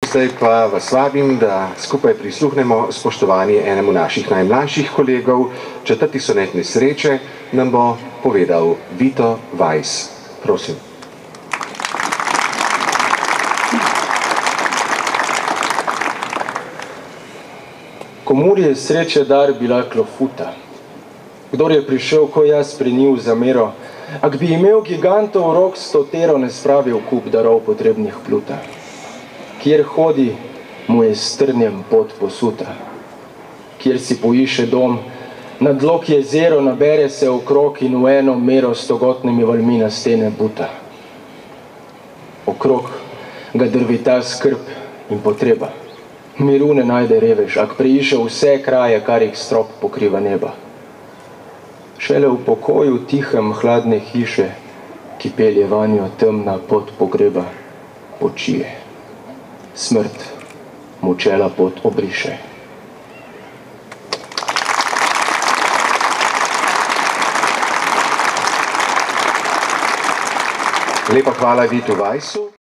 Zdaj pa vas vabim, da skupaj prisluhnemo spoštovanju enemu naših najmlajših kolegov. Četrti sonet Nesreče nam bo povedal Vito Weiss. Prosim. Komur je sreče dar bila klofuta. Kdor je prišel, ko jaz pri njiju zamero, ak bi imel gigantov rok 100 tero, ne spravil kup darov potrebnih pluta. Kjer hodi, mu je s trnjem pot posuta. Kjer si poiše dom, na dlok jezero nabere se okrog in v eno mero s togotnimi valmi na stene buta. Okrog ga drvita skrb in potreba. Miru ne najde revež, ak preiše vse kraje, kar jih strop pokriva neba. Šele v pokoju tihem hladne hiše, ki pelje vanjo temna pot pogreba, počije. Smrt mu čela pot obriše. Lepa hvala Vitu Weissu.